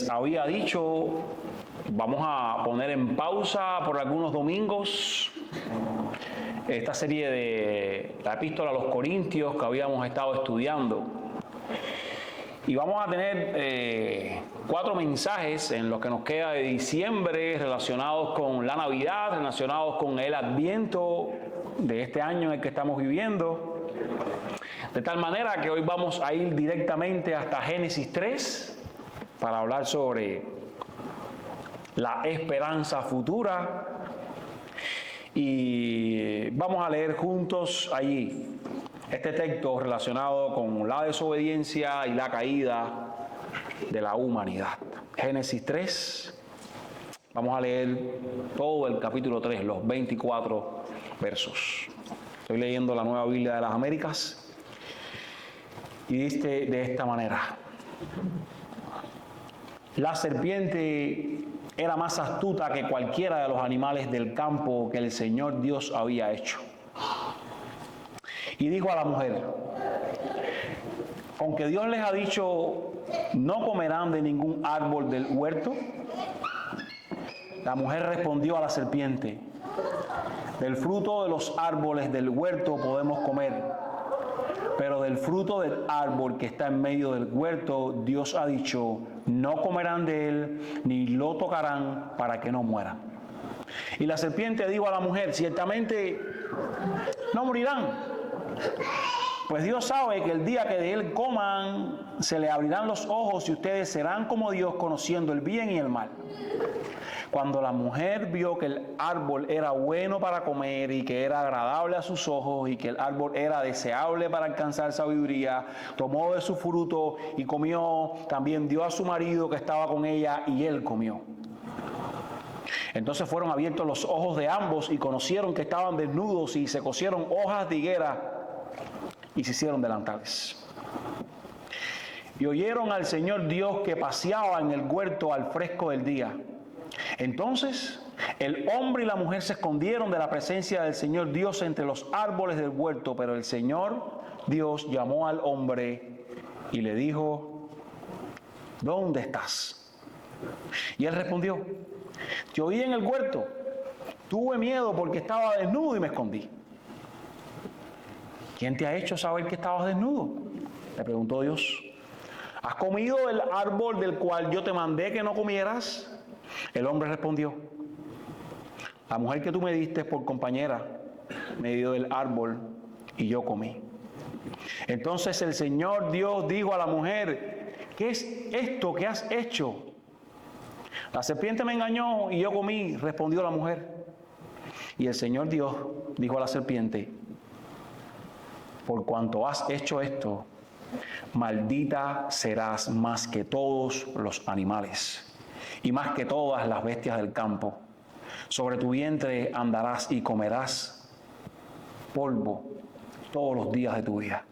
les había dicho, vamos a poner en pausa por algunos domingos esta serie de la Epístola a los Corintios que habíamos estado estudiando. Y vamos a tener 4 mensajes en lo que nos queda de diciembre relacionados con la Navidad, relacionados con el Adviento de este año en el que estamos viviendo. De tal manera que hoy vamos a ir directamente hasta Génesis 3 para hablar sobre la esperanza futura. Y vamos a leer juntos allí este texto relacionado con la desobediencia y la caída de la humanidad. Génesis 3, vamos a leer todo el capítulo 3, los 24 versos. Estoy leyendo la Nueva Biblia de las Américas y dice de esta manera: la serpiente era más astuta que cualquiera de los animales del campo que el Señor Dios había hecho. Y dijo a la mujer: aunque Dios les ha dicho, no comerán de ningún árbol del huerto. La mujer respondió a la serpiente: del fruto de los árboles del huerto podemos comer, pero del fruto del árbol que está en medio del huerto, Dios ha dicho, no comerán de él, ni lo tocarán para que no mueran. Y la serpiente dijo a la mujer: ciertamente no morirán, pues Dios sabe que el día que de él coman, se le abrirán los ojos y ustedes serán como Dios, conociendo el bien y el mal. Cuando la mujer vio que el árbol era bueno para comer y que era agradable a sus ojos y que el árbol era deseable para alcanzar sabiduría, tomó de su fruto y comió. También dio a su marido que estaba con ella y él comió. Entonces fueron abiertos los ojos de ambos y conocieron que estaban desnudos y se cosieron hojas de higuera y se hicieron delantales. Y oyeron al Señor Dios que paseaba en el huerto al fresco del día. Entonces el hombre y la mujer se escondieron de la presencia del Señor Dios entre los árboles del huerto, pero el Señor Dios llamó al hombre y le dijo: ¿dónde estás? Y él respondió: te oí en el huerto, tuve miedo porque estaba desnudo y me escondí. ¿Quién te ha hecho saber que estabas desnudo?, le preguntó Dios. ¿Has comido del árbol del cual yo te mandé que no comieras? El hombre respondió: la mujer que tú me diste por compañera me dio del árbol y yo comí. Entonces el Señor Dios dijo a la mujer: ¿qué es esto que has hecho? La serpiente me engañó y yo comí, respondió la mujer. Y el Señor Dios dijo a la serpiente: por cuanto has hecho esto, maldita serás más que todos los animales y más que todas las bestias del campo. Sobre tu vientre andarás y comerás polvo todos los días de tu vida.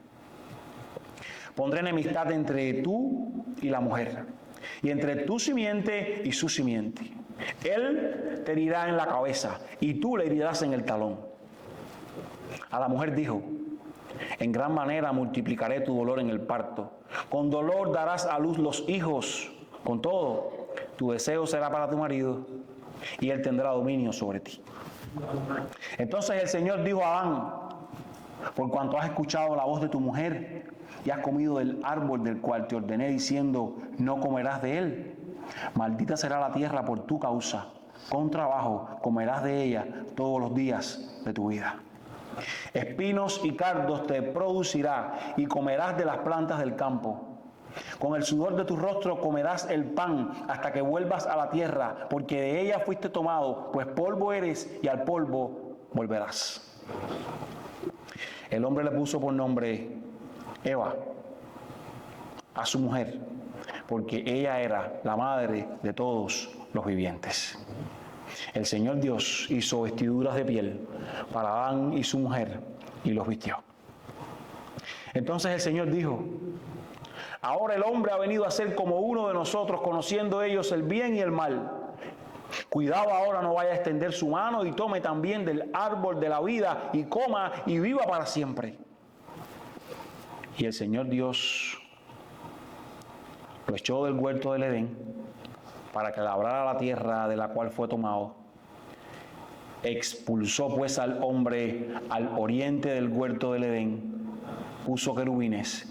Pondré enemistad entre tú y la mujer, y entre tu simiente y su simiente. Él te herirá en la cabeza, y tú le herirás en el talón. A la mujer dijo: en gran manera multiplicaré tu dolor en el parto. Con dolor darás a luz los hijos. Con todo, tu deseo será para tu marido, y él tendrá dominio sobre ti. Entonces el Señor dijo a Adán: por cuanto has escuchado la voz de tu mujer y has comido del árbol del cual te ordené diciendo, no comerás de él, maldita será la tierra por tu causa. Con trabajo comerás de ella todos los días de tu vida. Espinos y cardos te producirá y comerás de las plantas del campo. Con el sudor de tu rostro comerás el pan hasta que vuelvas a la tierra, porque de ella fuiste tomado, pues polvo eres y al polvo volverás. El hombre le puso por nombre Eva a su mujer, porque ella era la madre de todos los vivientes. El Señor Dios hizo vestiduras de piel para Adán y su mujer y los vistió. Entonces el Señor dijo: ahora el hombre ha venido a ser como uno de nosotros, conociendo ellos el bien y el mal. Cuidado ahora no vaya a extender su mano y tome también del árbol de la vida y coma y viva para siempre. Y el Señor Dios lo echó del huerto del Edén para que labrara la tierra de la cual fue tomado. Expulsó pues al hombre al oriente del huerto del Edén, puso querubines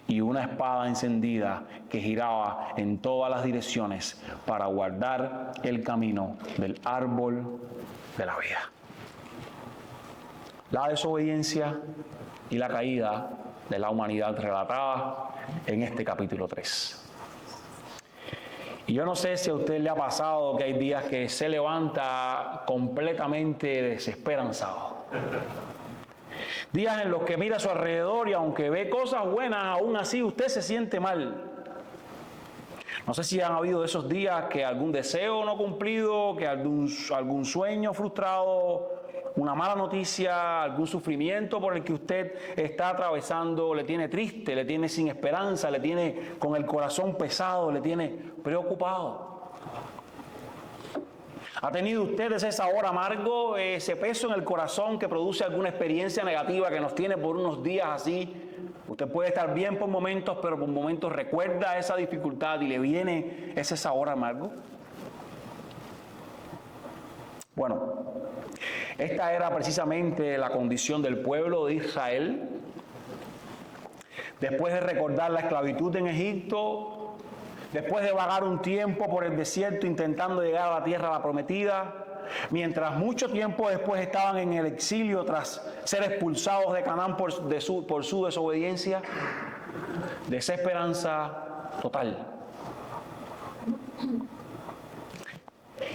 y una espada encendida que giraba en todas las direcciones para guardar el camino del árbol de la vida. La desobediencia y la caída de la humanidad relatada en este capítulo 3. Y yo no sé si a usted le ha pasado que hay días que se levanta completamente desesperanzado. Días en los que mira a su alrededor y aunque ve cosas buenas, aún así usted se siente mal. No sé si han habido esos días que algún deseo no cumplido, que algún sueño frustrado, una mala noticia, algún sufrimiento por el que usted está atravesando, le tiene triste, le tiene sin esperanza, le tiene con el corazón pesado, le tiene preocupado. ¿Ha tenido usted ese sabor amargo, ese peso en el corazón que produce alguna experiencia negativa que nos tiene por unos días así? Usted puede estar bien por momentos, pero por momentos recuerda esa dificultad y le viene ese sabor amargo. Bueno, esta era precisamente la condición del pueblo de Israel. Después de recordar la esclavitud en Egipto, después de vagar un tiempo por el desierto intentando llegar a la tierra prometida, mientras mucho tiempo después estaban en el exilio tras ser expulsados de Canaán por su desobediencia, desesperanza total.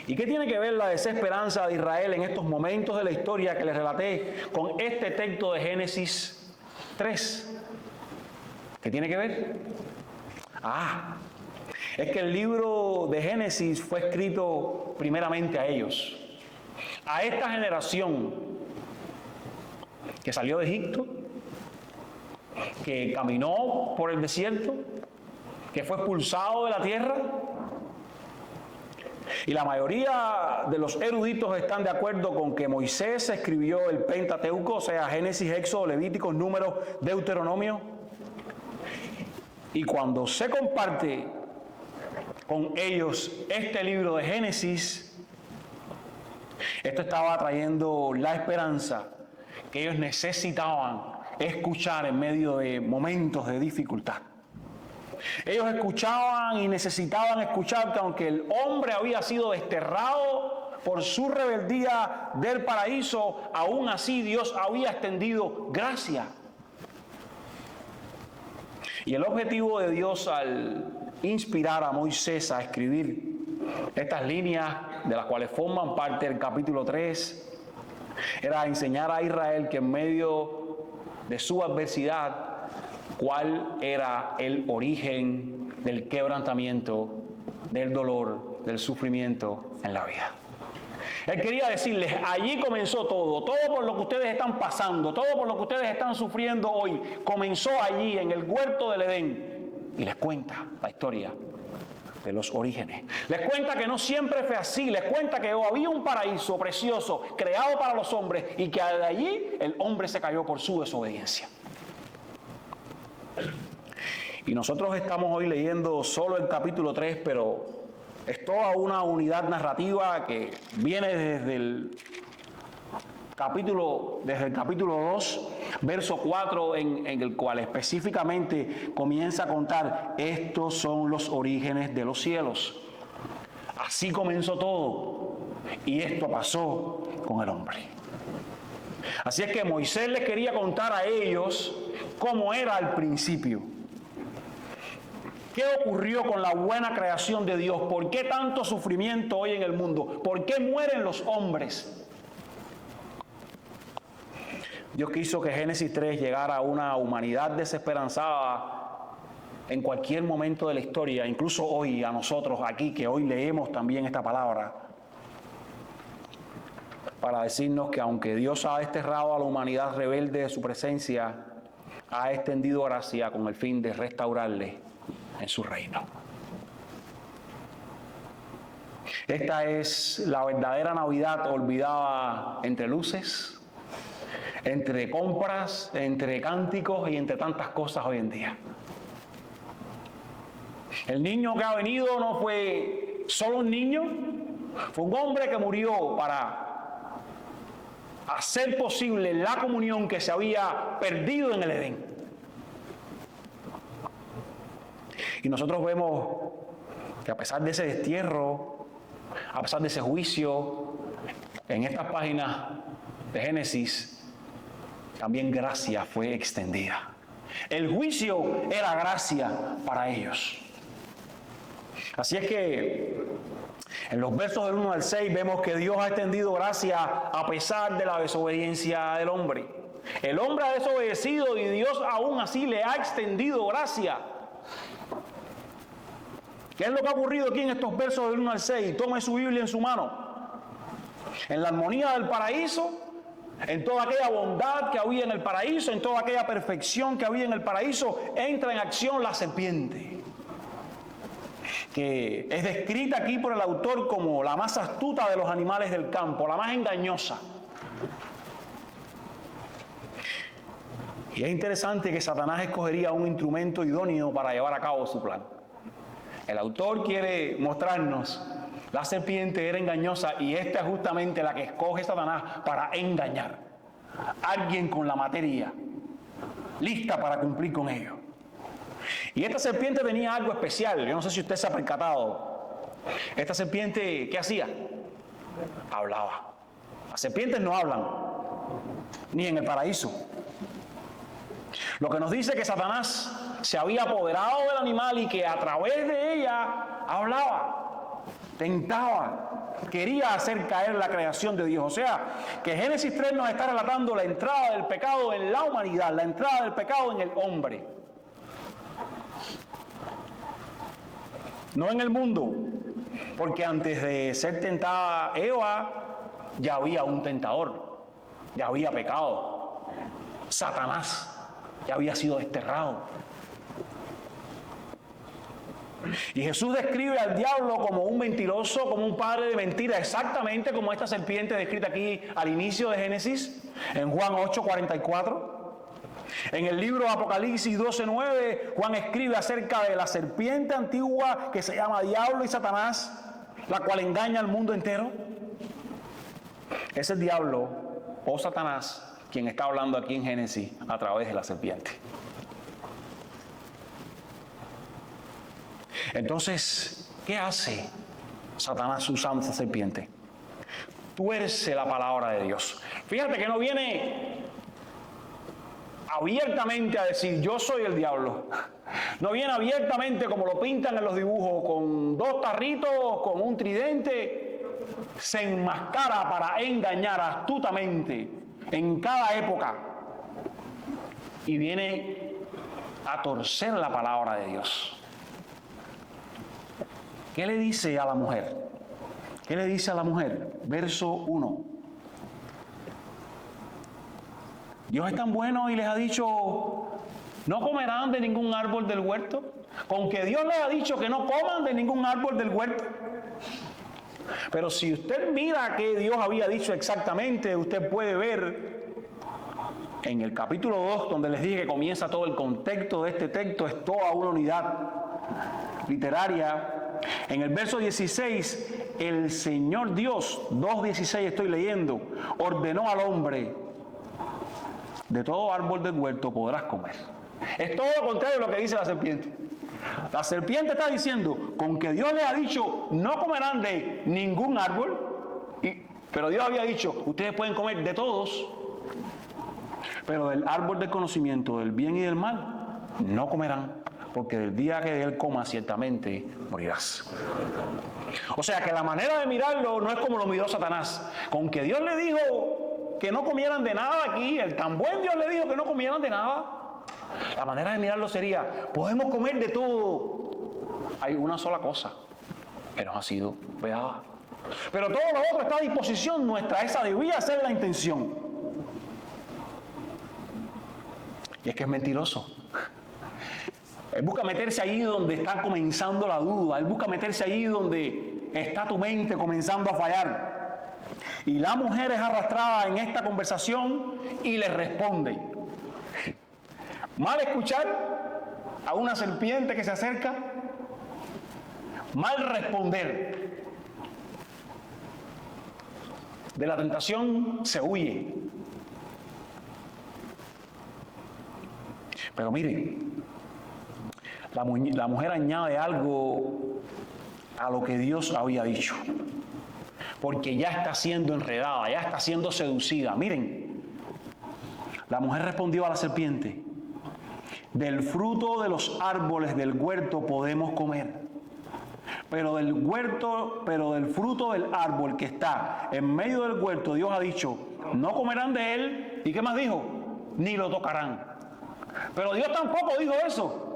¿Y qué tiene que ver la desesperanza de Israel en estos momentos de la historia que les relaté con este texto de Génesis 3? ¿Qué tiene que ver? Es que el libro de Génesis fue escrito primeramente a ellos, a esta generación que salió de Egipto, que caminó por el desierto, que fue expulsado de la tierra. Y la mayoría de los eruditos están de acuerdo con que Moisés escribió el Pentateuco, o sea, Génesis, Éxodo, Levíticos, Números, Deuteronomio. Y cuando se comparte con ellos este libro de Génesis, esto estaba trayendo la esperanza que ellos necesitaban escuchar en medio de momentos de dificultad. Ellos escuchaban y necesitaban escuchar que aunque el hombre había sido desterrado por su rebeldía del paraíso, aún así Dios había extendido gracia. Y el objetivo de Dios al inspirar a Moisés a escribir estas líneas, de las cuales forman parte del capítulo 3, era enseñar a Israel que en medio de su adversidad, cuál era el origen del quebrantamiento, del dolor, del sufrimiento en la vida. Él quería decirles, allí comenzó todo por lo que ustedes están pasando, todo por lo que ustedes están sufriendo hoy, comenzó allí en el huerto del Edén. Y les cuenta la historia de los orígenes. Les cuenta que no siempre fue así, les cuenta que había un paraíso precioso creado para los hombres y que de allí el hombre se cayó por su desobediencia. Y nosotros estamos hoy leyendo solo el capítulo 3, pero es toda una unidad narrativa que viene desde el capítulo 2, verso 4, en el cual específicamente comienza a contar: estos son los orígenes de los cielos. Así comenzó todo, y esto pasó con el hombre. Así es que Moisés les quería contar a ellos cómo era al principio. ¿Qué ocurrió con la buena creación de Dios? ¿Por qué tanto sufrimiento hoy en el mundo? ¿Por qué mueren los hombres? Dios quiso que Génesis 3 llegara a una humanidad desesperanzada en cualquier momento de la historia, incluso hoy a nosotros aquí, que hoy leemos también esta palabra, para decirnos que aunque Dios ha desterrado a la humanidad rebelde de su presencia, ha extendido gracia con el fin de restaurarle en su reino. Esta es la verdadera Navidad olvidada entre luces, entre compras, entre cánticos y entre tantas cosas hoy en día. El niño que ha venido no fue solo un niño. Fue un hombre que murió para hacer posible la comunión que se había perdido en el Edén. Y nosotros vemos que a pesar de ese destierro, a pesar de ese juicio, en estas páginas de Génesis, también gracia fue extendida. El juicio era gracia para ellos. Así es que en los versos del 1 al 6 vemos que Dios ha extendido gracia a pesar de la desobediencia del hombre. El hombre ha desobedecido y Dios aún así le ha extendido gracia. ¿Qué es lo que ha ocurrido aquí en estos versos del 1 al 6? Tome su Biblia en su mano. En la armonía del paraíso, en toda aquella bondad que había en el paraíso, en toda aquella perfección que había en el paraíso, entra en acción la serpiente, que es descrita aquí por el autor como la más astuta de los animales del campo, la más engañosa. Y es interesante que Satanás escogería un instrumento idóneo para llevar a cabo su plan. El autor quiere mostrarnos, la serpiente era engañosa y esta es justamente la que escoge Satanás para engañar a alguien con la materia, lista para cumplir con ello. Y esta serpiente tenía algo especial, yo no sé si usted se ha percatado. Esta serpiente, ¿qué hacía? Hablaba. Las serpientes no hablan, ni en el paraíso. Lo que nos dice que Satanás se había apoderado del animal y que a través de ella hablaba, tentaba, quería hacer caer la creación de Dios. O sea, que Génesis 3 nos está relatando la entrada del pecado en la humanidad, la entrada del pecado en el hombre. No en el mundo, porque antes de ser tentada Eva, ya había un tentador, ya había pecado. Satanás ya había sido desterrado. Y Jesús describe al diablo como un mentiroso, como un padre de mentiras, exactamente como esta serpiente descrita aquí al inicio de Génesis, en Juan 8:44. En el libro de Apocalipsis 12:9, Juan escribe acerca de la serpiente antigua que se llama Diablo y Satanás, la cual engaña al mundo entero. Es el diablo o Satanás quien está hablando aquí en Génesis a través de la serpiente. Entonces, ¿qué hace Satanás usando esa serpiente? Tuerce la palabra de Dios. Fíjate que no viene abiertamente a decir yo soy el diablo. No viene abiertamente como lo pintan en los dibujos, con dos tarritos, con un tridente. Se enmascara para engañar astutamente en cada época. Y viene a torcer la palabra de Dios. ¿Qué le dice a la mujer? ¿Qué le dice a la mujer? Verso 1. Dios es tan bueno y les ha dicho, no comerán de ningún árbol del huerto. Con que Dios les ha dicho que no coman de ningún árbol del huerto. Pero si usted mira qué Dios había dicho exactamente, usted puede ver en el capítulo 2, donde les dije que comienza todo el contexto de este texto, es toda una unidad literaria. En el verso 16, el Señor Dios, 2:16 estoy leyendo, ordenó al hombre, de todo árbol del huerto podrás comer. Es todo lo contrario de lo que dice la serpiente. La serpiente está diciendo, con que Dios les ha dicho, no comerán de ningún árbol, pero Dios había dicho, ustedes pueden comer de todos, pero del árbol del conocimiento del bien y del mal, no comerán, porque del día que de él comas, ciertamente morirás. O sea que la manera de mirarlo no es como lo miró Satanás. Con que Dios le dijo que no comieran de nada aquí, el tan buen Dios le dijo que no comieran de nada, la manera de mirarlo sería, podemos comer de todo. Hay una sola cosa que nos ha sido vedada. Pero todo lo otro está a disposición nuestra, esa debía ser la intención. Y es que es mentiroso. Él busca meterse allí donde está comenzando la duda. Él busca meterse allí donde está tu mente comenzando a fallar. Y la mujer es arrastrada en esta conversación y le responde. Mal escuchar a una serpiente que se acerca. mal responder. De la tentación se huye. Pero miren, la mujer añade algo a lo que Dios había dicho. Porque ya está siendo enredada, ya está siendo seducida. Miren, la mujer respondió a la serpiente: del fruto de los árboles del huerto podemos comer, pero del fruto del árbol que está en medio del huerto, Dios ha dicho, no comerán de él. ¿Y qué más dijo? Ni lo tocarán. Pero Dios tampoco dijo eso.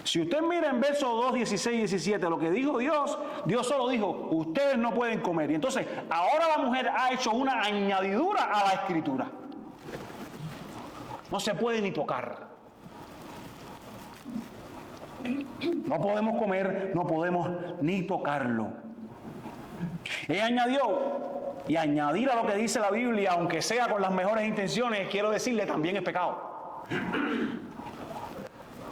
Si usted mira en versos 2, 16 y 17, lo que dijo Dios solo dijo, ustedes no pueden comer. Y entonces, ahora la mujer ha hecho una añadidura a la escritura. No se puede ni tocar. No podemos comer, no podemos ni tocarlo. Ella añadió, y añadir a lo que dice la Biblia, aunque sea con las mejores intenciones, quiero decirle, también es pecado.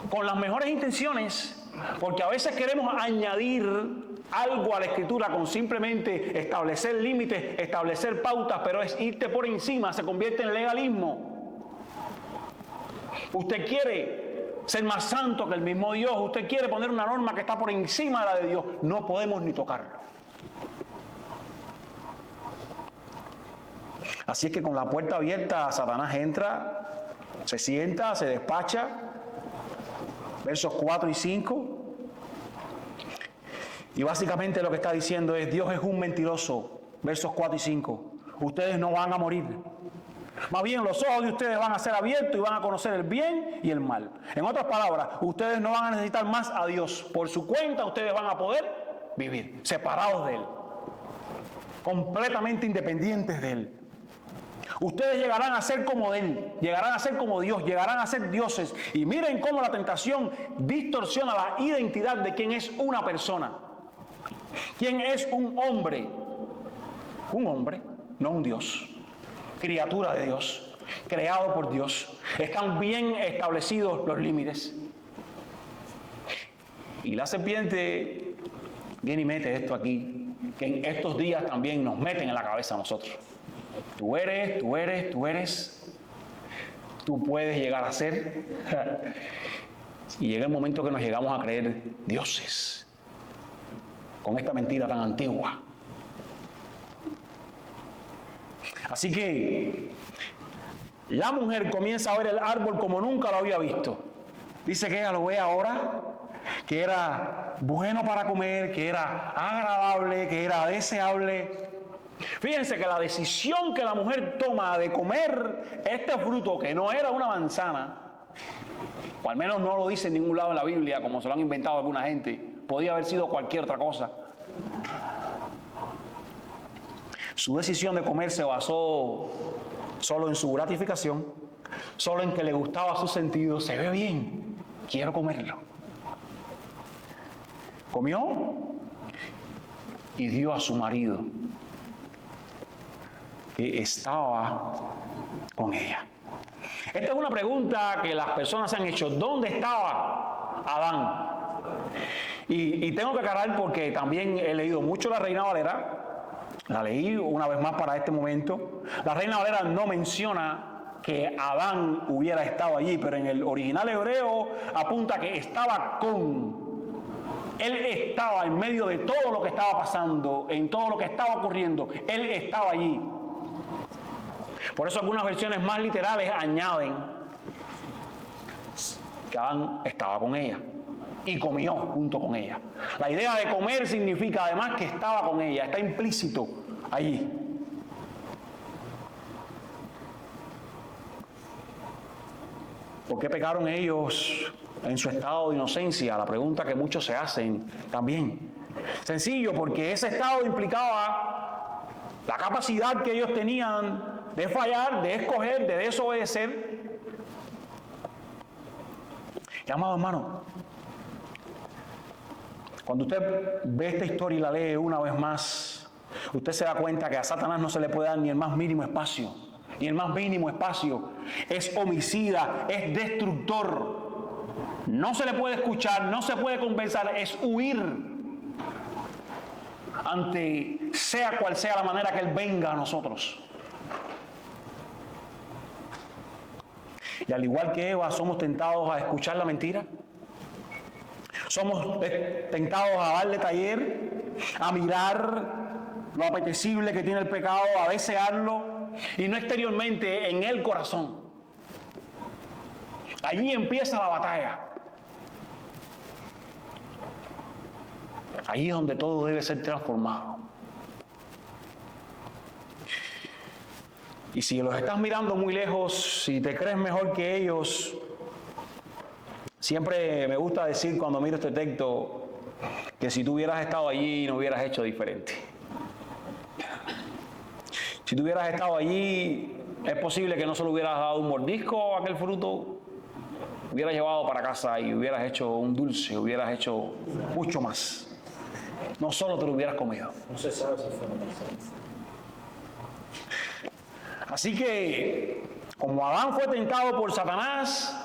Con las mejores intenciones, porque a veces queremos añadir algo a la escritura con simplemente establecer límites, establecer pautas, pero es irte por encima, se convierte en legalismo. Usted quiere ser más santo que el mismo Dios, usted quiere poner una norma que está por encima de la de Dios, no podemos ni tocarlo. Así es que con la puerta abierta, Satanás entra, se sienta, se despacha. Versos 4 y 5. Y básicamente lo que está diciendo es, Dios es un mentiroso. Versos 4 y 5. Ustedes no van a morir. Más bien los ojos de ustedes van a ser abiertos y van a conocer el bien y el mal. En otras palabras, ustedes no van a necesitar más a Dios. Por su cuenta ustedes van a poder vivir separados de Él. Completamente independientes de Él. Ustedes llegarán a ser como Él, llegarán a ser como Dios, llegarán a ser dioses. Y miren cómo la tentación distorsiona la identidad de quién es una persona. ¿Quién es un hombre? Un hombre, no un Dios. Criatura de Dios, creado por Dios. Están bien establecidos los límites. Y la serpiente viene y mete esto aquí, que en estos días también nos meten en la cabeza a nosotros. Tú puedes llegar a ser. Y llega el momento que nos llegamos a creer dioses con esta mentira tan antigua. Así que la mujer comienza a ver el árbol como nunca lo había visto. Dice que ella lo ve ahora, que era bueno para comer, que era agradable, que era deseable. Fíjense que la decisión que la mujer toma de comer este fruto, que no era una manzana, o al menos no lo dice en ningún lado en la Biblia, como se lo han inventado alguna gente, podía haber sido cualquier otra cosa. Su decisión de comer se basó solo en su gratificación, solo en que le gustaba su sentido. Se ve bien, quiero comerlo. Comió y dio a su marido, que estaba con ella. Esta es una pregunta que las personas se han hecho. ¿Dónde estaba Adán? Y tengo que aclarar porque también he leído mucho la Reina Valera. La leí una vez más para este momento. La Reina Valera no menciona que Adán hubiera estado allí, pero en el original hebreo apunta que estaba con. Él estaba en medio de todo lo que estaba pasando, en todo lo que estaba ocurriendo. Él estaba allí. Por eso algunas versiones más literales añaden que Adán estaba con ella y comió junto con ella. La idea de comer significa además que estaba con ella, está implícito allí. ¿Por qué pecaron ellos en su estado de inocencia? La pregunta que muchos se hacen también. Sencillo, porque ese estado implicaba la capacidad que ellos tenían de fallar, de escoger, de desobedecer. Y amado hermano, cuando usted ve esta historia y la lee una vez más, usted se da cuenta que a Satanás no se le puede dar ni el más mínimo espacio. Ni el más mínimo espacio. Es homicida, es destructor. No se le puede escuchar, no se puede convencer, es huir. ante sea cual sea la manera que Él venga a nosotros. Y al igual que Eva, somos tentados a escuchar la mentira. Somos tentados a darle taller, a mirar lo apetecible que tiene el pecado, a desearlo, y no exteriormente, en el corazón. Allí empieza la batalla. Allí es donde todo debe ser transformado. Y si los estás mirando muy lejos, si te crees mejor que ellos, siempre me gusta decir cuando miro este texto que si tú hubieras estado allí no hubieras hecho diferente. Si tú hubieras estado allí, es posible que no solo hubieras dado un mordisco a aquel fruto, hubieras llevado para casa y hubieras hecho un dulce, hubieras hecho mucho más. No solo te lo hubieras comido. No se sabe si fue una persona. Así que, como Adán fue tentado por Satanás,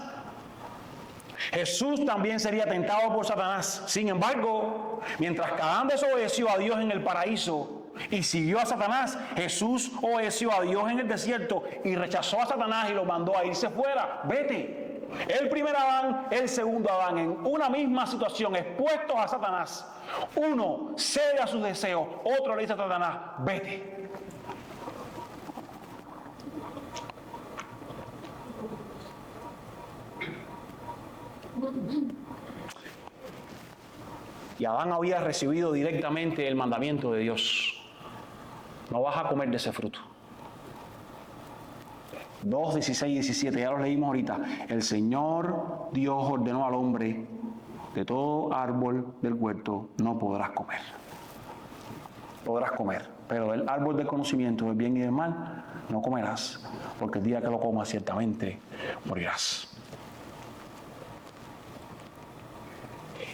Jesús también sería tentado por Satanás. Sin embargo, mientras que Adán desobedeció a Dios en el paraíso y siguió a Satanás, Jesús obedeció a Dios en el desierto y rechazó a Satanás y lo mandó a irse fuera. Vete. El primer Adán, el segundo Adán, en una misma situación, expuestos a Satanás. Uno cede a sus deseos, otro le dice a Satanás, vete. Y Adán había recibido directamente el mandamiento de Dios: no vas a comer de ese fruto. 2, 16 y 17, ya los leímos ahorita. El Señor Dios ordenó al hombre: de todo árbol del huerto no podrás comer. Podrás comer, pero del árbol del conocimiento del bien y del mal no comerás, porque el día que lo comas ciertamente morirás.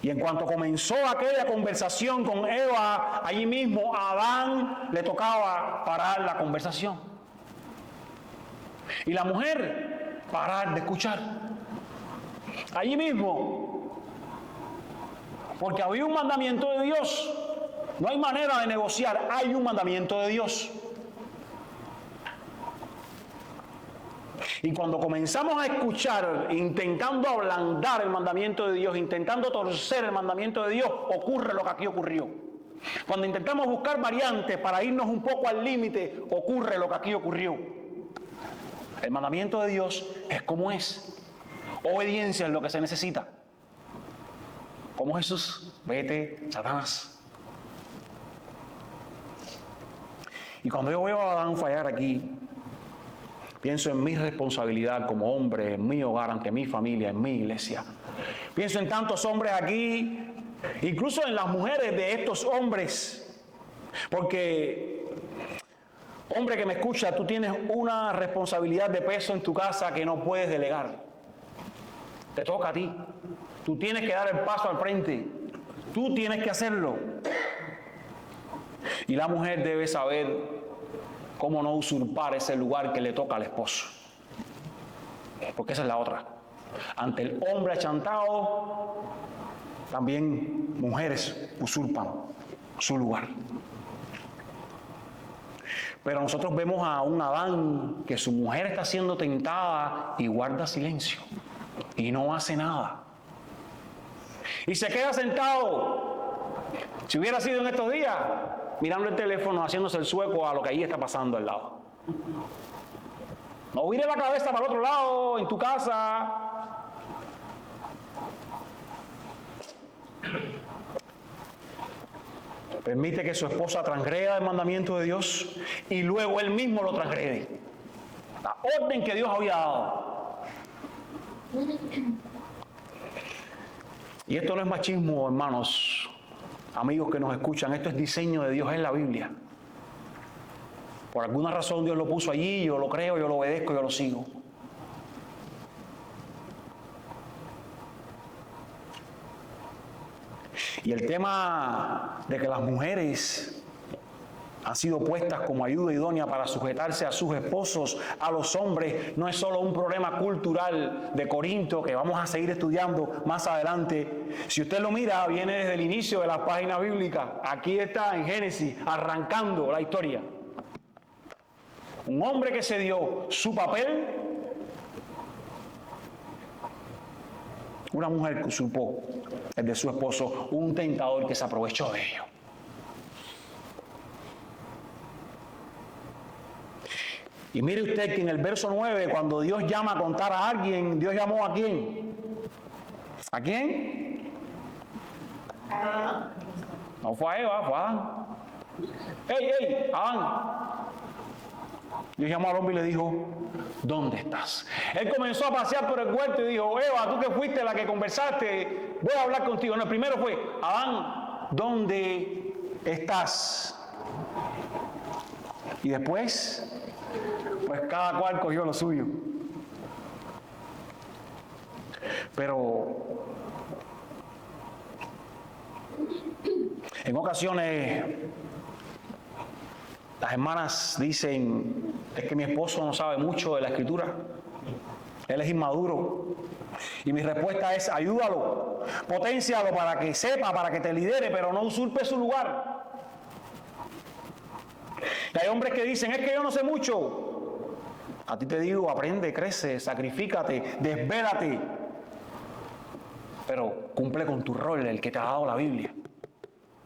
Y en cuanto comenzó aquella conversación con Eva, allí mismo a Adán le tocaba parar la conversación. Y la mujer parar de escuchar. Allí mismo. Porque había un mandamiento de Dios. No hay manera de negociar, hay un mandamiento de Dios. Y cuando comenzamos a escuchar, intentando ablandar el mandamiento de Dios, intentando torcer el mandamiento de Dios, ocurre lo que aquí ocurrió. Cuando intentamos buscar variantes para irnos un poco al límite, ocurre lo que aquí ocurrió. El mandamiento de Dios es como es. Obediencia es lo que se necesita. Como Jesús, vete, Satanás. Y cuando yo veo a Adán fallar aquí, pienso en mi responsabilidad como hombre, en mi hogar, ante mi familia, en mi iglesia. Pienso en tantos hombres aquí, incluso en las mujeres de estos hombres. Porque, hombre que me escucha, tú tienes una responsabilidad de peso en tu casa que no puedes delegar. Te toca a ti. Tú tienes que dar el paso al frente. Tú tienes que hacerlo. Y la mujer debe saber cómo no usurpar ese lugar que le toca al esposo. Porque esa es la otra. Ante el hombre achantado, también mujeres usurpan su lugar. Pero nosotros vemos a un Adán que su mujer está siendo tentada y guarda silencio. Y no hace nada. Y se queda sentado. Si hubiera sido en estos días, mirando el teléfono, haciéndose el sueco a lo que ahí está pasando al lado. No vire la cabeza para el otro lado, en tu casa. Permite que su esposa transgreda el mandamiento de Dios y luego él mismo lo transgrede. La orden que Dios había dado. Y esto no es machismo, hermanos, amigos que nos escuchan, esto es diseño de Dios en la Biblia. Por alguna razón Dios lo puso allí, yo lo creo, yo lo obedezco, yo lo sigo. Y el tema de que las mujeres han sido puestas como ayuda idónea para sujetarse a sus esposos, a los hombres. No es solo un problema cultural de Corinto que vamos a seguir estudiando más adelante. Si usted lo mira, viene desde el inicio de las páginas bíblicas. Aquí está en Génesis, arrancando la historia. Un hombre que se dio su papel, una mujer que usurpó el de su esposo, un tentador que se aprovechó de ello. Y mire usted que en el verso 9, cuando Dios llama a contar a alguien, ¿Dios llamó a quién? ¿A quién? No fue a Eva, fue a Adán. ¡Ey, Adán! Dios llamó al hombre y le dijo, ¿dónde estás? Él comenzó a pasear por el huerto y dijo, Eva, tú que fuiste la que conversaste, voy a hablar contigo. No, el primero fue, Adán, ¿dónde estás? Y después, pues cada cual cogió lo suyo. Pero en ocasiones las hermanas dicen, es que mi esposo no sabe mucho de la Escritura, él es inmaduro. Y mi respuesta es, ayúdalo, potencialo para que sepa, para que te lidere, pero no usurpe su lugar. Y hay hombres que dicen, es que yo no sé mucho. A ti te digo, aprende, crece, sacrifícate, desvélate, pero cumple con tu rol, el que te ha dado la Biblia,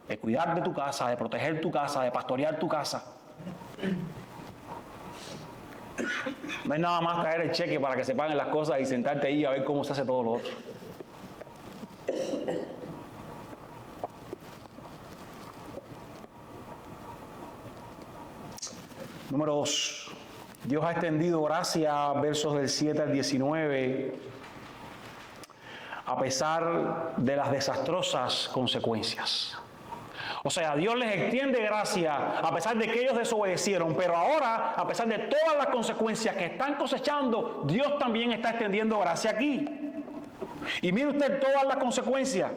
de cuidar de tu casa, de proteger tu casa, de pastorear tu casa. No es nada más traer el cheque para que se paguen las cosas y sentarte ahí a ver cómo se hace todo lo otro. Número 2. Dios ha extendido gracia, versos del 7 al 19, a pesar de las desastrosas consecuencias. O sea, Dios les extiende gracia a pesar de que ellos desobedecieron, pero ahora, a pesar de todas las consecuencias que están cosechando, Dios también está extendiendo gracia aquí. Y mire usted todas las consecuencias.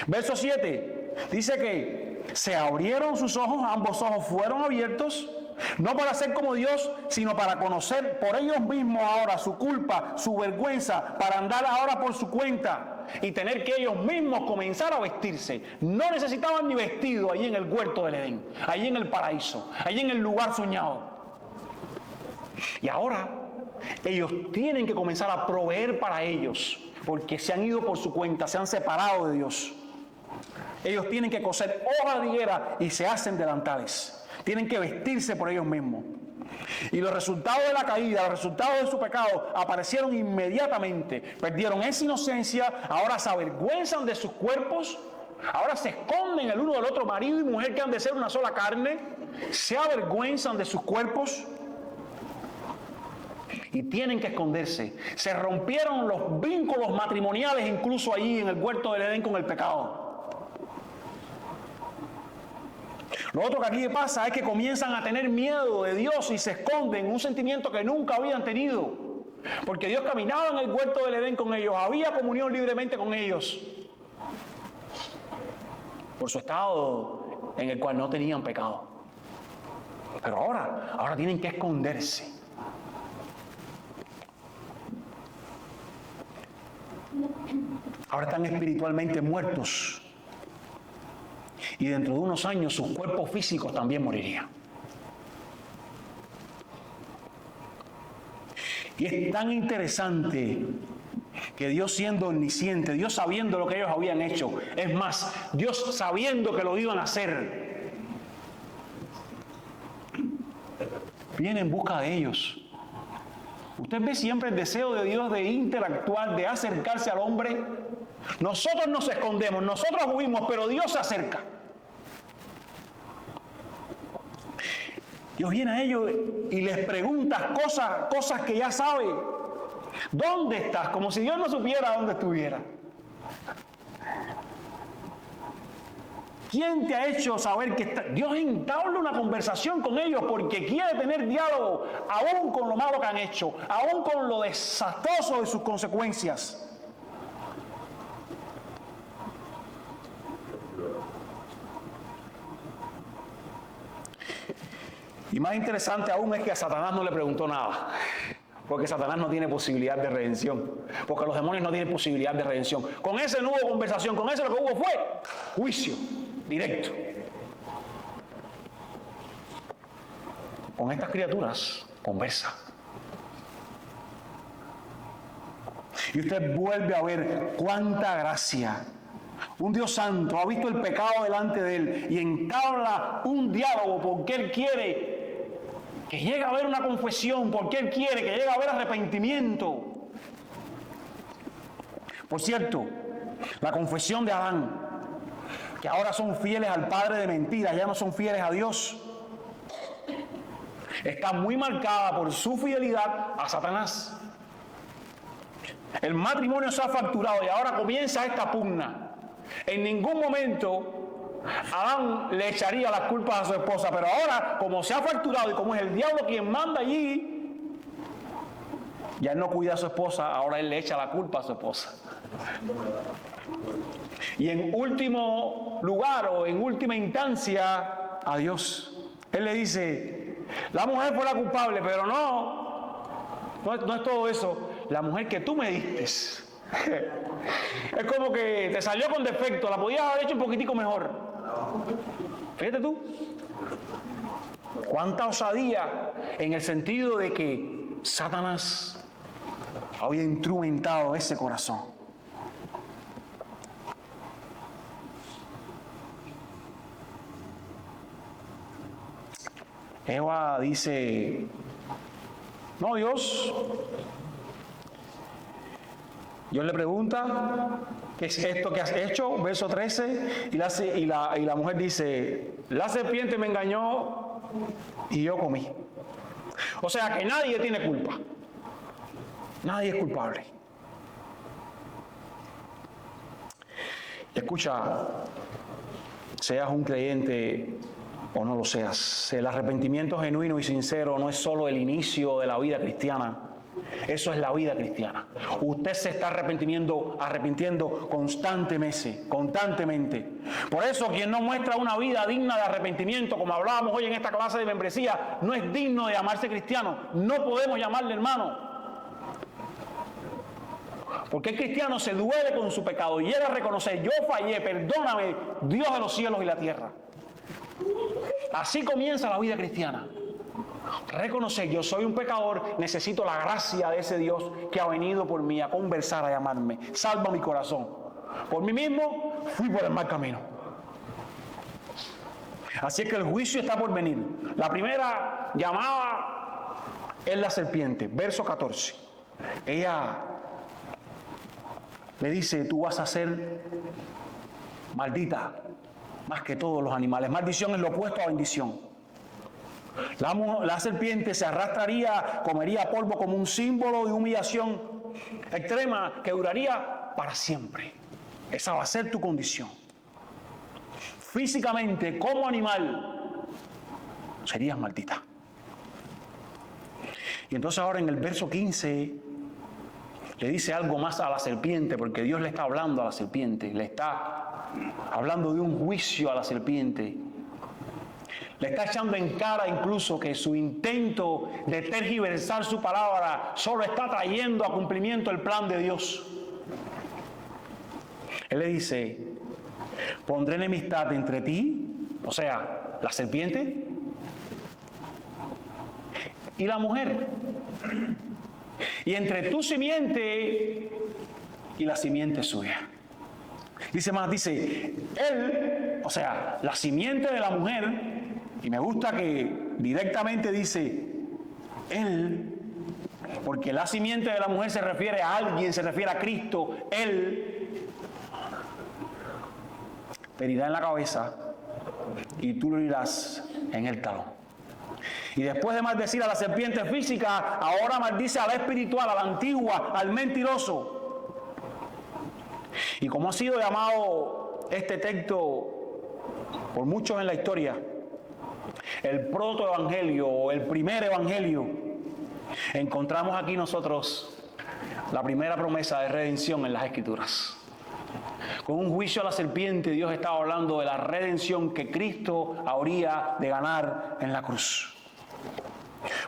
Verso 7 dice que se abrieron sus ojos, ambos ojos fueron abiertos, no para ser como Dios, sino para conocer por ellos mismos ahora su culpa, su vergüenza, para andar ahora por su cuenta y tener que ellos mismos comenzar a vestirse. No necesitaban ni vestido allí en el huerto del Edén, allí en el paraíso, allí en el lugar soñado. Y ahora ellos tienen que comenzar a proveer para ellos, porque se han ido por su cuenta, se han separado de Dios. Ellos tienen que coser hojas de higuera y se hacen delantales. Tienen que vestirse por ellos mismos. Y los resultados de la caída, los resultados de su pecado aparecieron inmediatamente. Perdieron esa inocencia, ahora se avergüenzan de sus cuerpos, ahora se esconden el uno del otro, marido y mujer que han de ser una sola carne, se avergüenzan de sus cuerpos y tienen que esconderse. Se rompieron los vínculos matrimoniales incluso allí en el huerto del Edén con el pecado. Lo otro que aquí pasa es que comienzan a tener miedo de Dios y se esconden, un sentimiento que nunca habían tenido. Porque Dios caminaba en el huerto del Edén con ellos, había comunión libremente con ellos. Por su estado en el cual no tenían pecado. Pero ahora tienen que esconderse. Ahora están espiritualmente muertos. Y dentro de unos años sus cuerpos físicos también morirían. Y es tan interesante que Dios siendo omnisciente, Dios sabiendo lo que ellos habían hecho, es más, Dios sabiendo que lo iban a hacer, viene en busca de ellos. Usted ve siempre el deseo de Dios de interactuar, de acercarse al hombre. Nosotros nos escondemos, nosotros huimos, pero Dios se acerca. Dios viene a ellos y les pregunta cosas que ya sabe. ¿Dónde estás? Como si Dios no supiera dónde estuviera. ¿Quién te ha hecho saber que está? Dios entabla una conversación con ellos porque quiere tener diálogo, aún con lo malo que han hecho, aún con lo desastroso de sus consecuencias. Y más interesante aún es que a Satanás no le preguntó nada. Porque Satanás no tiene posibilidad de redención. Porque los demonios no tienen posibilidad de redención. Con ese no hubo conversación. Con ese lo que hubo fue juicio directo. Con estas criaturas conversa. Y usted vuelve a ver cuánta gracia. Un Dios santo ha visto el pecado delante de él y entabla un diálogo porque él quiere que llegue a haber una confesión, porque él quiere que llegue a haber arrepentimiento. Por cierto, la confesión de Adán, que ahora son fieles al padre de mentiras, ya no son fieles a Dios, está muy marcada por su fidelidad a Satanás. El matrimonio se ha fracturado y ahora comienza esta pugna. En ningún momento Adán le echaría las culpas a su esposa, pero ahora, como se ha fracturado y como es el diablo quien manda allí, ya él no cuida a su esposa, ahora él le echa la culpa a su esposa. Y en último lugar o en última instancia, a Dios. Él le dice, la mujer fue la culpable, pero no es todo eso. La mujer que tú me diste. Es como que te salió con defecto, la podías haber hecho un poquitico mejor. Fíjate tú. Cuánta osadía en el sentido de que Satanás había instrumentado ese corazón. Eva dice, no, Dios le pregunta, ¿qué es esto que has hecho? Verso 13, y la mujer dice, la serpiente me engañó y yo comí. O sea que nadie tiene culpa. Nadie es culpable. Escucha, seas un creyente o no lo seas, el arrepentimiento genuino y sincero no es solo el inicio de la vida cristiana. Eso es la vida cristiana. Usted se está arrepintiendo constantemente. Por eso quien no muestra una vida digna de arrepentimiento, como hablábamos hoy en esta clase de membresía, no es digno de llamarse cristiano. No podemos llamarle hermano. Porque el cristiano se duele con su pecado y llega a reconocer, yo fallé, perdóname, Dios de los cielos y la tierra. Así comienza la vida cristiana. Reconocer, yo soy un pecador, necesito la gracia de ese Dios que ha venido por mí a conversar, a llamarme. Salva mi corazón. Por mí mismo fui por el mal camino. Así es que el juicio está por venir. La primera llamada es la serpiente, verso 14. Ella le dice, tú vas a ser maldita más que todos los animales. Maldición es lo opuesto a bendición. La serpiente se arrastraría, comería polvo como un símbolo de humillación extrema que duraría para siempre. Esa va a ser tu condición. Físicamente, como animal, serías maldita. Y entonces ahora en el verso 15 le dice algo más a la serpiente, porque Dios le está hablando a la serpiente, le está hablando de un juicio a la serpiente. Le está echando en cara incluso que su intento de tergiversar su palabra solo está trayendo a cumplimiento el plan de Dios. Él le dice, pondré enemistad entre ti, o sea, la serpiente, y la mujer, y entre tu simiente y la simiente suya. Dice más, dice, él, o sea, la simiente de la mujer. Y me gusta que directamente dice él, porque la simiente de la mujer se refiere a alguien, se refiere a Cristo. Él te herirá en la cabeza y tú lo herirás en el talón. Y después de maldecir a la serpiente física, ahora maldice a la espiritual, a la antigua, al mentiroso. Y como ha sido llamado este texto por muchos en la historia, el protoevangelio o el primer evangelio, encontramos aquí nosotros la primera promesa de redención en las Escrituras. Con un juicio a la serpiente, Dios estaba hablando de la redención que Cristo habría de ganar en la cruz.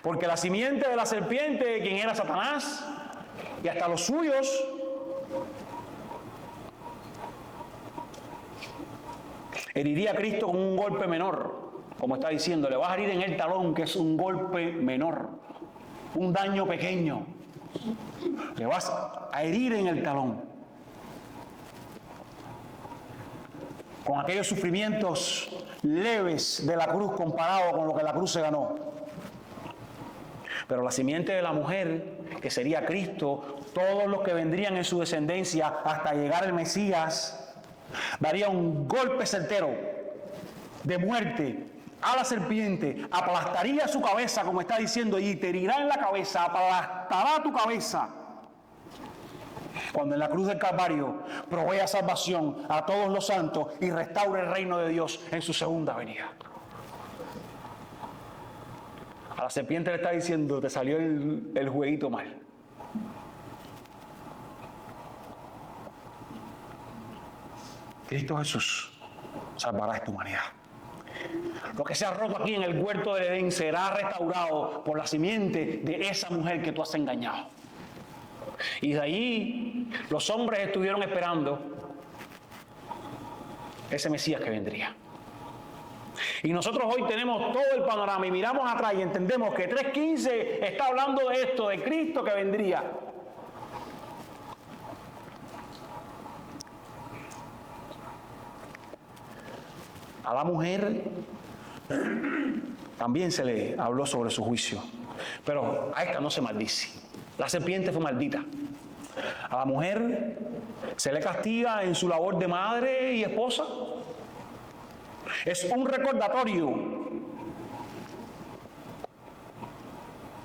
Porque la simiente de la serpiente, quien era Satanás, y hasta los suyos, heriría a Cristo con un golpe menor. Como está diciendo, le vas a herir en el talón, que es un golpe menor, un daño pequeño. Le vas a herir en el talón. Con aquellos sufrimientos leves de la cruz comparado con lo que la cruz se ganó. Pero la simiente de la mujer, que sería Cristo, todos los que vendrían en su descendencia hasta llegar el Mesías, daría un golpe certero de muerte a la serpiente, aplastaría su cabeza, como está diciendo allí, te herirá en la cabeza, aplastará tu cabeza. Cuando en la cruz del Calvario provea salvación a todos los santos y restaure el reino de Dios en su segunda venida. A la serpiente le está diciendo, te salió el jueguito mal. Cristo Jesús salvará esta humanidad. Lo que se ha roto aquí en el huerto del Edén será restaurado por la simiente de esa mujer que tú has engañado. Y de ahí los hombres estuvieron esperando ese Mesías que vendría. Y nosotros hoy tenemos todo el panorama y miramos atrás y entendemos que 3:15 está hablando de esto, de Cristo que vendría. A la mujer también se le habló sobre su juicio, pero a esta no se maldice. La serpiente fue maldita. A la mujer se le castiga en su labor de madre y esposa. Es un recordatorio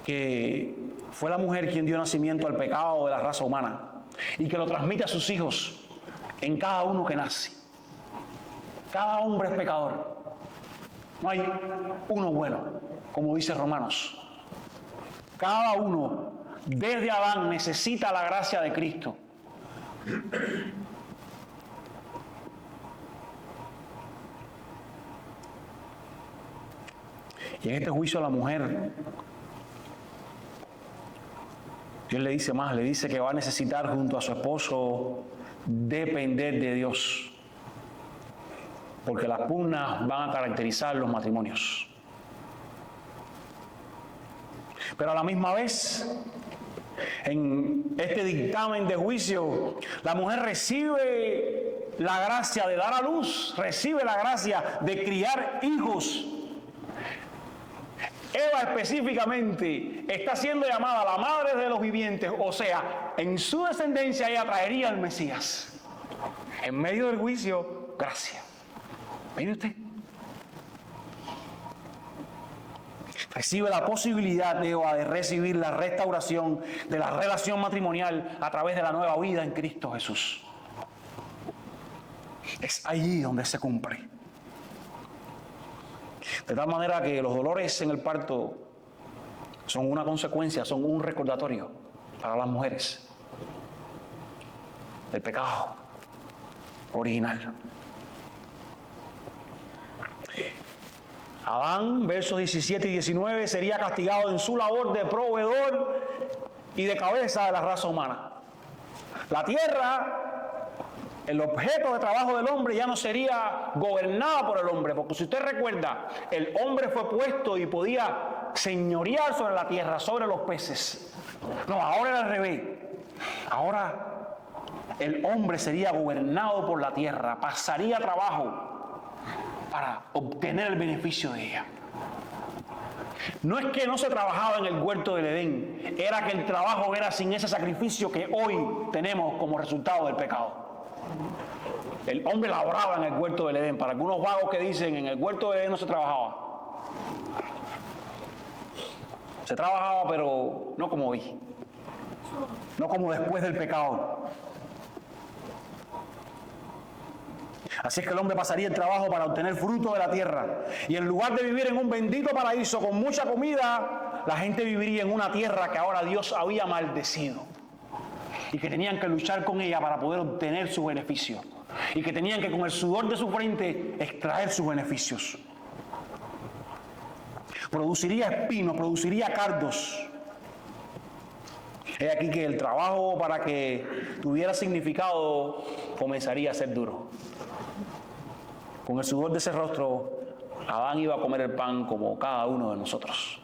que fue la mujer quien dio nacimiento al pecado de la raza humana y que lo transmite a sus hijos en cada uno que nace. Cada hombre es pecador. No hay uno bueno, como dice Romanos. Cada uno, desde Adán, necesita la gracia de Cristo. Y en este juicio a la mujer, Dios le dice más, le dice que va a necesitar junto a su esposo depender de Dios. Porque las pugnas van a caracterizar los matrimonios. Pero a la misma vez, en este dictamen de juicio, la mujer recibe la gracia de dar a luz, recibe la gracia de criar hijos. Eva específicamente está siendo llamada la madre de los vivientes, o sea, en su descendencia ella traería al Mesías. En medio del juicio, gracia. Mire usted. Recibe la posibilidad de Eva de recibir la restauración de la relación matrimonial a través de la nueva vida en Cristo Jesús. Es allí donde se cumple. De tal manera que los dolores en el parto son una consecuencia, son un recordatorio para las mujeres del pecado original. Adán, versos 17 y 19, sería castigado en su labor de proveedor y de cabeza de la raza humana. La tierra, el objeto de trabajo del hombre, ya no sería gobernada por el hombre, porque si usted recuerda, el hombre fue puesto y podía señorear sobre la tierra, sobre los peces. No, ahora era al revés. Ahora el hombre sería gobernado por la tierra, pasaría trabajo para obtener el beneficio de ella. No es que no se trabajaba en el huerto del Edén, era que el trabajo era sin ese sacrificio que hoy tenemos como resultado del pecado. El hombre laboraba en el huerto del Edén. Para algunos vagos que dicen en el huerto del Edén no se trabajaba. Se trabajaba, pero no como hoy. No como después del pecado. Así es que el hombre pasaría el trabajo para obtener fruto de la tierra. Y en lugar de vivir en un bendito paraíso con mucha comida, la gente viviría en una tierra que ahora Dios había maldecido. Y que tenían que luchar con ella para poder obtener su beneficio. Y que tenían que con el sudor de su frente extraer sus beneficios. produciría espinos, produciría cardos. Es aquí que el trabajo para que tuviera significado comenzaría a ser duro. Con el sudor de ese rostro, Adán iba a comer el pan como cada uno de nosotros.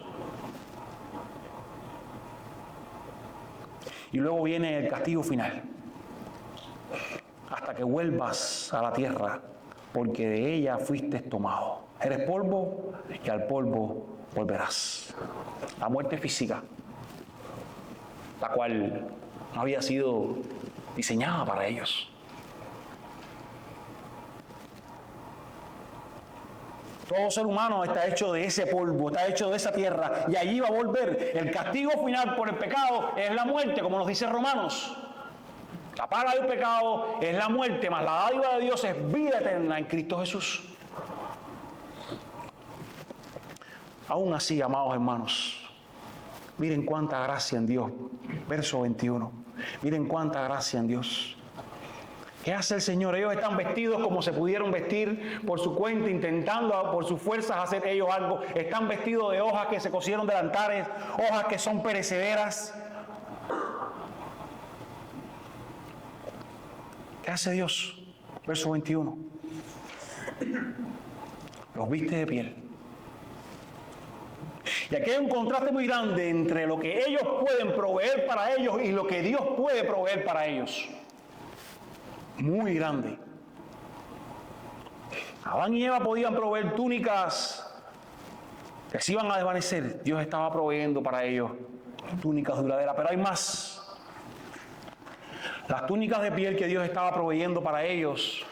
Y luego viene el castigo final. Hasta que vuelvas a la tierra, porque de ella fuiste tomado. Eres polvo y al polvo volverás. La muerte física, la cual no había sido diseñada para ellos. Todo ser humano está hecho de ese polvo, está hecho de esa tierra, y allí va a volver. El castigo final por el pecado es la muerte, como nos dice Romanos. La paga del pecado es la muerte, mas la dádiva de Dios es vida eterna en Cristo Jesús. Aún así, amados hermanos, miren cuánta gracia en Dios. Verso 21. Miren cuánta gracia en Dios. ¿Qué hace el Señor? Ellos están vestidos como se pudieron vestir por su cuenta, intentando por sus fuerzas hacer ellos algo. Están vestidos de hojas que se cosieron de altares, hojas que son perecederas. ¿Qué hace Dios? Verso 21. Los viste de piel. Y aquí hay un contraste muy grande entre lo que ellos pueden proveer para ellos y lo que Dios puede proveer para ellos. Muy grande. Adán y Eva podían proveer túnicas que se iban a desvanecer. Dios estaba proveyendo para ellos túnicas duraderas, pero hay más. Las túnicas de piel que Dios estaba proveyendo para ellos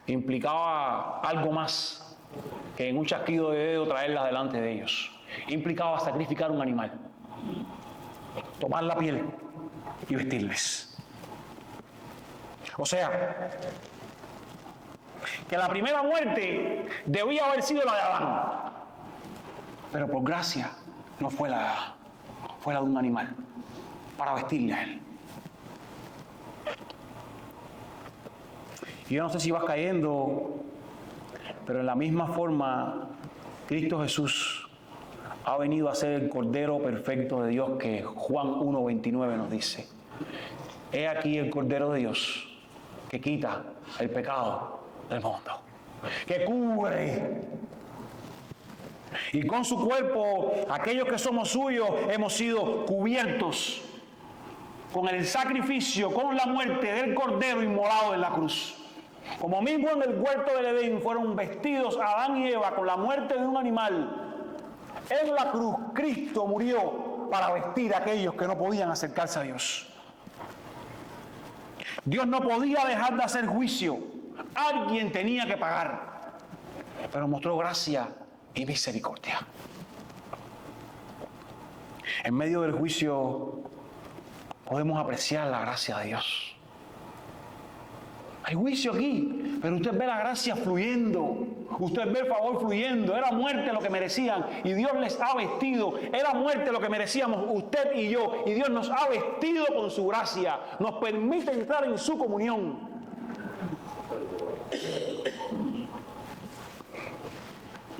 implicaba algo más que en un chasquido de dedo traerlas delante de ellos. Implicaba sacrificar un animal, tomar la piel y vestirles. O sea, que la primera muerte debía haber sido la de Adán, pero por gracia no fue la de Adán, fue la de un animal, para vestirle a él. Y yo no sé si vas cayendo, pero en la misma forma, Cristo Jesús ha venido a ser el Cordero perfecto de Dios que Juan 1:29 nos dice. He aquí el Cordero de Dios que quita el pecado del mundo, que cubre. Y con su cuerpo, aquellos que somos suyos, hemos sido cubiertos con el sacrificio, con la muerte del Cordero inmolado en la cruz. Como mismo en el huerto del Edén fueron vestidos Adán y Eva con la muerte de un animal, en la cruz Cristo murió para vestir a aquellos que no podían acercarse a Dios. Dios no podía dejar de hacer juicio. Alguien tenía que pagar. Pero mostró gracia y misericordia. En medio del juicio podemos apreciar la gracia de Dios. Hay juicio aquí, pero usted ve la gracia fluyendo. Usted ve el favor fluyendo. Era muerte lo que merecían y Dios les ha vestido. Era muerte lo que merecíamos usted y yo. Y Dios nos ha vestido con su gracia. Nos permite entrar en su comunión.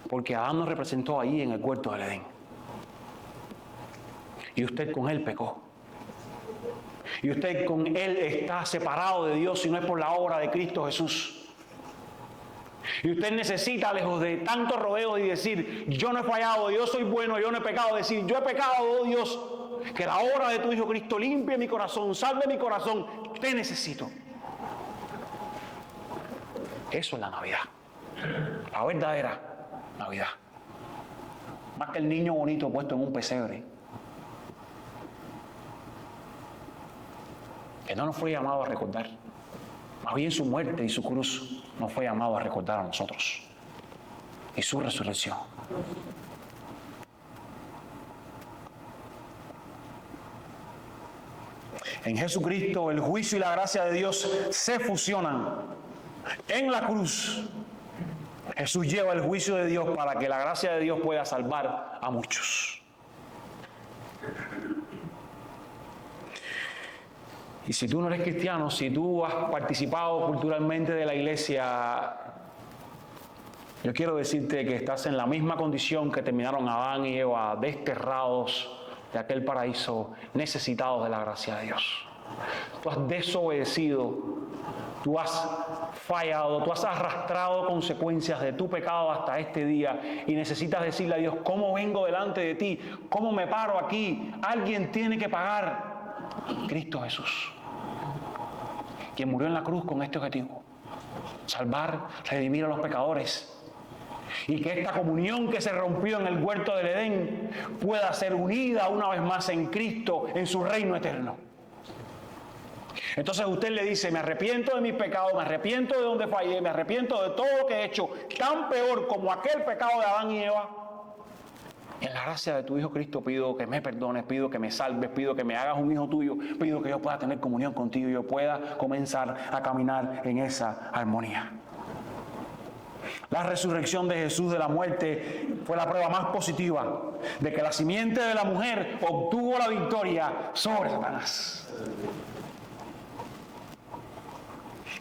Porque Adán nos representó ahí en el huerto del Edén. Y usted con él pecó. Y usted con él está separado de Dios si no es por la obra de Cristo Jesús. Y usted necesita, lejos de tanto rodeo y decir, yo no he fallado, yo soy bueno, yo no he pecado, decir, yo he pecado, oh Dios, que la obra de tu Hijo Cristo limpie mi corazón, salve mi corazón, te necesito. Eso es la Navidad, la verdadera Navidad. Más que el niño bonito puesto en un pesebre, que no nos fue llamado a recordar. Más bien su muerte y su cruz nos fue llamado a recordar a nosotros. Y su resurrección. En Jesucristo el juicio y la gracia de Dios se fusionan. En la cruz Jesús lleva el juicio de Dios para que la gracia de Dios pueda salvar a muchos. Y si tú no eres cristiano, si tú has participado culturalmente de la iglesia Yo quiero decirte que estás en la misma condición que terminaron Adán y Eva, desterrados de aquel paraíso, necesitados de la gracia de Dios. Tú has desobedecido, tú has fallado, tú has arrastrado consecuencias de tu pecado hasta este día y necesitas decirle a Dios: ¿cómo vengo delante de ti? ¿Cómo me paro aquí? Alguien tiene que pagar. Cristo Jesús, quien murió en la cruz con este objetivo: salvar, redimir a los pecadores, y que esta comunión que se rompió en el huerto del Edén pueda ser unida una vez más en Cristo, en su reino eterno. Entonces usted le dice: me arrepiento de mis pecados, me arrepiento de donde fallé, me arrepiento de todo lo que he hecho, tan peor como aquel pecado de Adán y Eva. En la gracia de tu Hijo Cristo pido que me perdones, pido que me salves, pido que me hagas un hijo tuyo, pido que yo pueda tener comunión contigo y yo pueda comenzar a caminar en esa armonía. La resurrección de Jesús de la muerte fue la prueba más positiva de que la simiente de la mujer obtuvo la victoria sobre Satanás.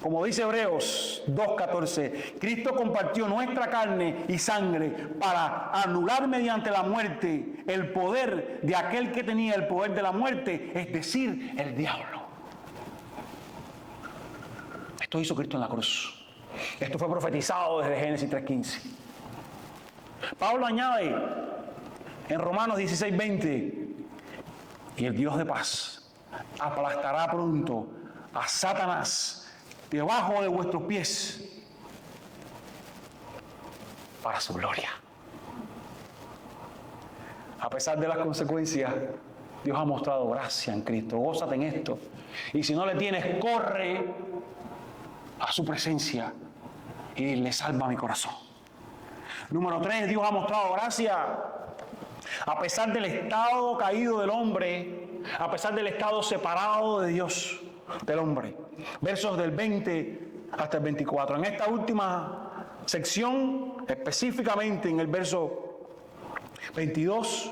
Como dice Hebreos 2:14, Cristo compartió nuestra carne y sangre para anular mediante la muerte el poder de aquel que tenía el poder de la muerte, es decir, el diablo. Esto hizo Cristo en la cruz. Esto fue profetizado desde Génesis 3:15. Pablo añade en Romanos 16:20, y el Dios de paz aplastará pronto a Satanás debajo de vuestros pies para su gloria. A pesar de las consecuencias, Dios ha mostrado gracia en Cristo. Gózate en esto. Y si no le tienes, corre a su presencia y dile: salva mi corazón. Número 3, Dios ha mostrado gracia a pesar del estado caído del hombre, a pesar del estado separado de Dios del hombre. Versos del 20 hasta el 24. En esta última sección, específicamente en el verso 22,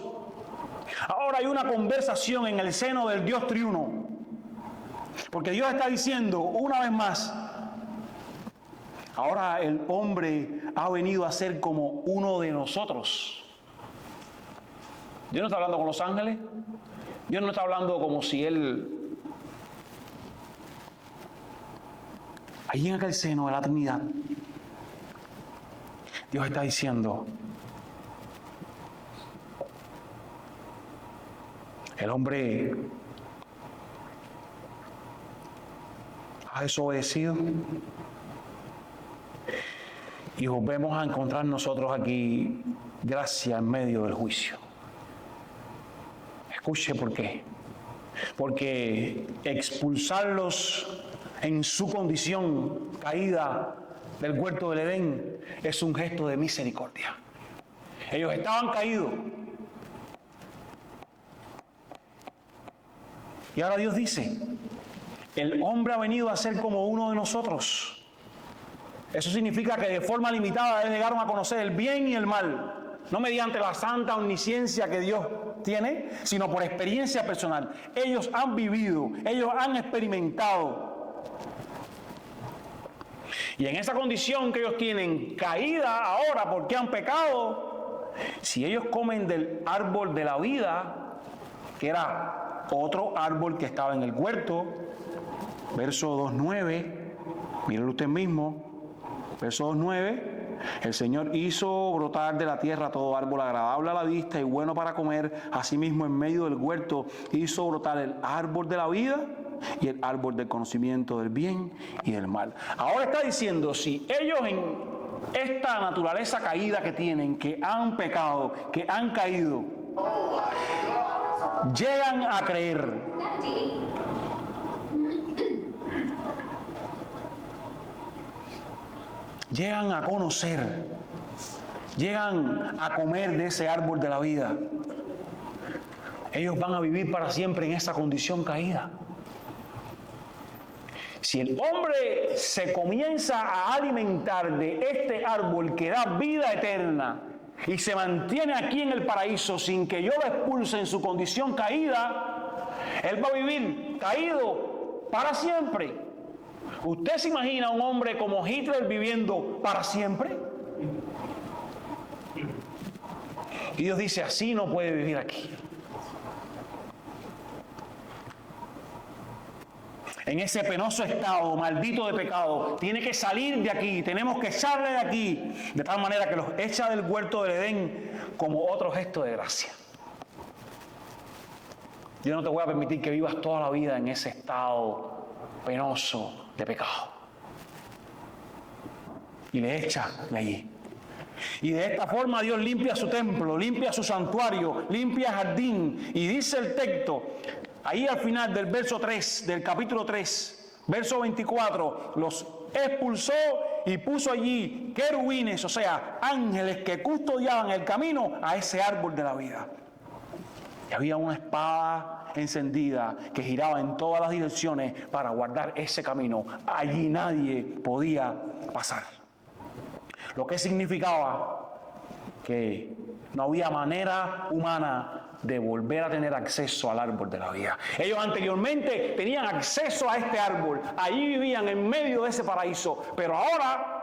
ahora hay una conversación en el seno del Dios triuno, porque Dios está diciendo una vez más: ahora el hombre ha venido a ser como uno de nosotros. Dios no está hablando con los ángeles. Dios no está hablando como si Él... Allí en aquel seno de la Trinidad, Dios está diciendo: el hombre ha desobedecido y volvemos a encontrar nosotros aquí gracia en medio del juicio. Escuche por qué. Porque expulsarlos en su condición caída del huerto del Edén es un gesto de misericordia. Ellos estaban caídos y ahora Dios dice: el hombre ha venido a ser como uno de nosotros. Eso significa que de forma limitada ellos llegaron a conocer el bien y el mal, no mediante la santa omnisciencia que Dios tiene, sino por experiencia personal. Ellos han vivido, ellos han experimentado. Y en esa condición que ellos tienen caída ahora porque han pecado, si ellos comen del árbol de la vida, que era otro árbol que estaba en el huerto, verso 2:9, mírenlo usted mismo, verso 2:9, el Señor hizo brotar de la tierra todo árbol agradable a la vista y bueno para comer. Asimismo, en medio del huerto hizo brotar el árbol de la vida y el árbol del conocimiento del bien y del mal. Ahora está diciendo: si ellos en esta naturaleza caída que tienen, que han pecado, que han caído, llegan a creer, llegan a conocer, llegan a comer de ese árbol de la vida, ellos van a vivir para siempre en esa condición caída. Si el hombre se comienza a alimentar de este árbol que da vida eterna y se mantiene aquí en el paraíso sin que yo lo expulse en su condición caída, él va a vivir caído para siempre. ¿Usted se imagina a un hombre como Hitler viviendo para siempre? Y Dios dice, así no puede vivir aquí. En ese penoso estado, maldito de pecado, tiene que salir de aquí, tenemos que echarle de aquí, de tal manera que los echa del huerto del Edén como otro gesto de gracia. Yo no te voy a permitir que vivas toda la vida en ese estado penoso de pecado. Y le echa de allí. Y de esta forma Dios limpia su templo, limpia su santuario, limpia el jardín. Y dice el texto, ahí al final del verso 3, del capítulo 3, verso 24, los expulsó y puso allí querubines, o sea, ángeles que custodiaban el camino a ese árbol de la vida. Y había una espada encendida que giraba en todas las direcciones para guardar ese camino. Allí nadie podía pasar. Lo que significaba que no había manera humana de volver a tener acceso al árbol de la vida. Ellos anteriormente tenían acceso a este árbol. Allí vivían en medio de ese paraíso. Pero ahora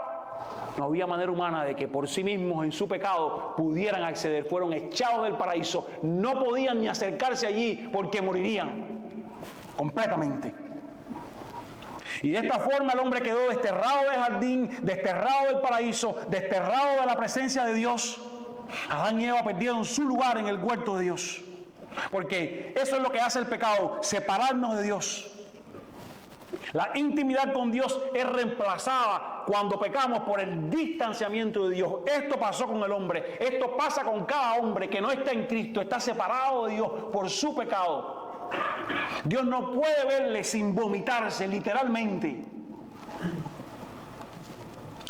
no había manera humana de que por sí mismos en su pecado pudieran acceder. Fueron echados del paraíso. No podían ni acercarse allí porque morirían completamente. Y de esta forma el hombre quedó desterrado del jardín, desterrado del paraíso, desterrado de la presencia de Dios. Adán y Eva perdieron su lugar en el huerto de Dios. Porque eso es lo que hace el pecado, separarnos de Dios. La intimidad con Dios es reemplazada cuando pecamos por el distanciamiento de Dios. Esto pasó con el hombre. Esto pasa con cada hombre que no está en Cristo, está separado de Dios por su pecado. Dios no puede verle sin vomitarse, literalmente.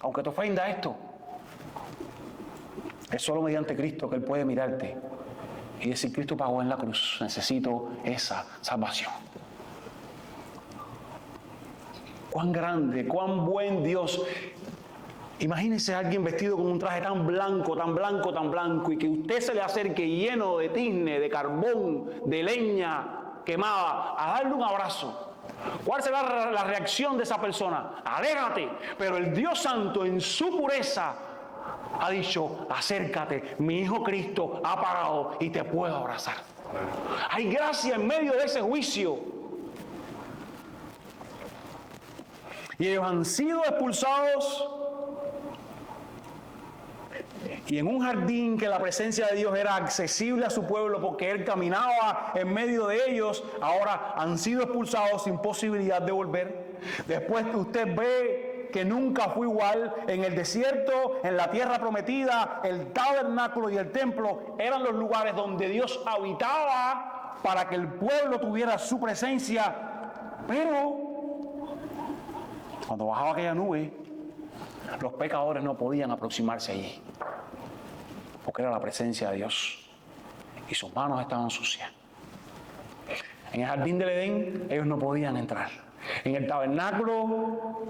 Aunque te ofenda esto, es solo mediante Cristo que Él puede mirarte y decir, Cristo pagó en la cruz, necesito esa salvación. Cuán grande, cuán buen Dios. Imagínese a alguien vestido con un traje tan blanco, tan blanco, tan blanco, y que usted se le acerque lleno de tizne, de carbón, de leña quemada, a darle un abrazo. ¿Cuál será la reacción de esa persona? Aléjate. Pero el Dios Santo en su pureza ha dicho, acércate, mi Hijo Cristo ha pagado y te puedo abrazar. Hay gracia en medio de ese juicio. Y ellos han sido expulsados. Y en un jardín que la presencia de Dios era accesible a su pueblo porque Él caminaba en medio de ellos, ahora han sido expulsados sin posibilidad de volver. Después usted ve que nunca fue igual. En el desierto, en la tierra prometida, el tabernáculo y el templo eran los lugares donde Dios habitaba para que el pueblo tuviera su presencia. Pero cuando bajaba aquella nube, los pecadores no podían aproximarse allí, porque era la presencia de Dios y sus manos estaban sucias. En el jardín del Edén ellos no podían entrar. En el tabernáculo,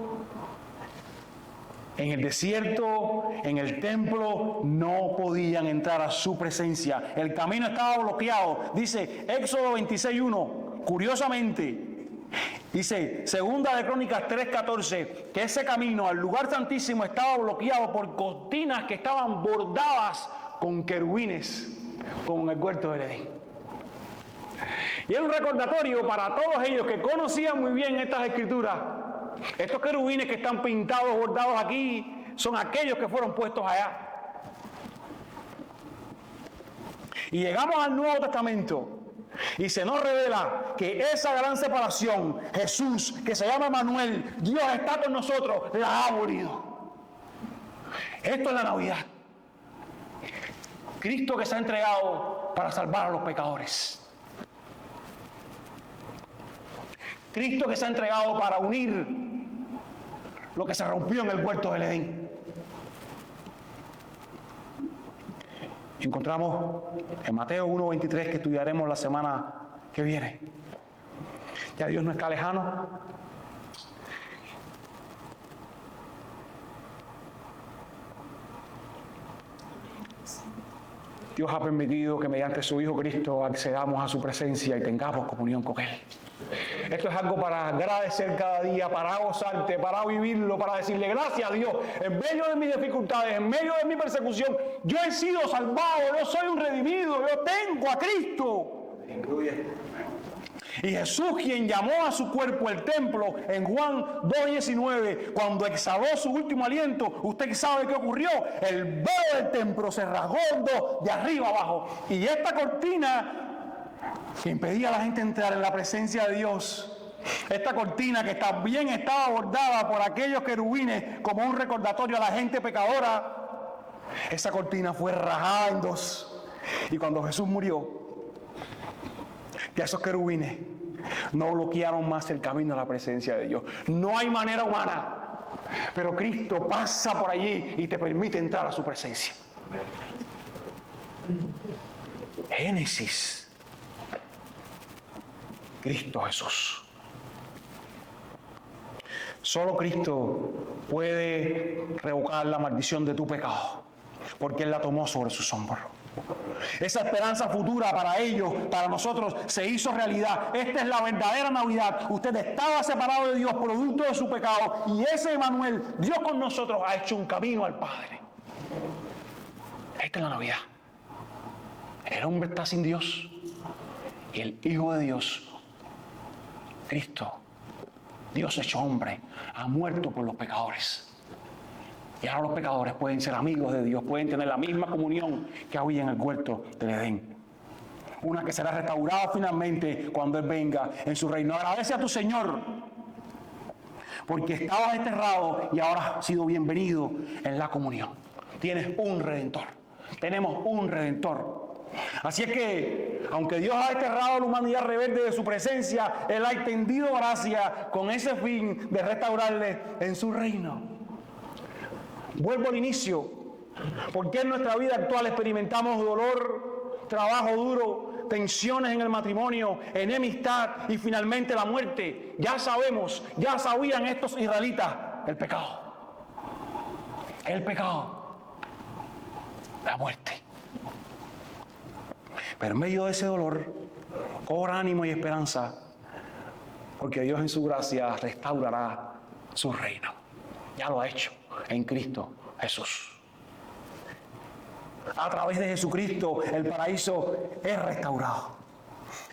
en el desierto, en el templo, no podían entrar a su presencia. El camino estaba bloqueado. Dice Éxodo 26:1, curiosamente, dice, Segunda de Crónicas 3:14, que ese camino al lugar santísimo estaba bloqueado por cortinas que estaban bordadas con querubines, como en el huerto del Edén. Y es un recordatorio para todos ellos que conocían muy bien estas escrituras. Estos querubines que están pintados, bordados aquí, son aquellos que fueron puestos allá. Y llegamos al Nuevo Testamento. Y se nos revela que esa gran separación, Jesús, que se llama Emmanuel, Dios está con nosotros, la ha abolido. Esto es la Navidad. Cristo que se ha entregado para salvar a los pecadores. Cristo que se ha entregado para unir lo que se rompió en el huerto del Edén. Encontramos en Mateo 1:23, que estudiaremos la semana que viene. Ya Dios no está lejano. Dios ha permitido que mediante su Hijo Cristo accedamos a su presencia y tengamos comunión con Él. Esto es algo para agradecer cada día, para gozarte, para vivirlo, para decirle gracias a Dios. En medio de mis dificultades, en medio de mi persecución, yo he sido salvado, yo soy un redimido, yo tengo a Cristo. Y Jesús, quien llamó a su cuerpo el templo en Juan 2:19, cuando exhaló su último aliento, usted sabe qué ocurrió. El velo del templo se rasgó de arriba abajo. Y esta cortina que impedía a la gente entrar en la presencia de Dios, esta cortina que también estaba bordada por aquellos querubines como un recordatorio a la gente pecadora, esa cortina fue rajada en dos. Y cuando Jesús murió, ya esos querubines no bloquearon más el camino a la presencia de Dios. No hay manera humana, pero Cristo pasa por allí y te permite entrar a su presencia. Génesis. Cristo Jesús. Solo Cristo puede revocar la maldición de tu pecado, porque Él la tomó sobre sus hombros. Esa esperanza futura para ellos, para nosotros, se hizo realidad. Esta es la verdadera Navidad. Usted estaba separado de Dios producto de su pecado, y ese Emmanuel, Dios con nosotros, ha hecho un camino al Padre. Esta es la Navidad. El hombre está sin Dios y el Hijo de Dios, Cristo, Dios hecho hombre, ha muerto por los pecadores. Y ahora los pecadores pueden ser amigos de Dios, pueden tener la misma comunión que había en el huerto del Edén. Una que será restaurada finalmente cuando Él venga en su reino. Agradece a tu Señor, porque estabas desterrado y ahora has sido bienvenido en la comunión. Tienes un Redentor. Tenemos un Redentor. Así es que, aunque Dios ha desterrado a la humanidad rebelde de su presencia, Él ha extendido gracia con ese fin de restaurarle en su reino. Vuelvo al inicio. ¿Por qué en nuestra vida actual experimentamos dolor, trabajo duro, tensiones en el matrimonio, enemistad y finalmente la muerte? Ya sabemos, ya sabían estos israelitas, el pecado. El pecado. La muerte. Pero en medio de ese dolor, cobra ánimo y esperanza, porque Dios en su gracia restaurará su reino. Ya lo ha hecho en Cristo Jesús. A través de Jesucristo el paraíso es restaurado.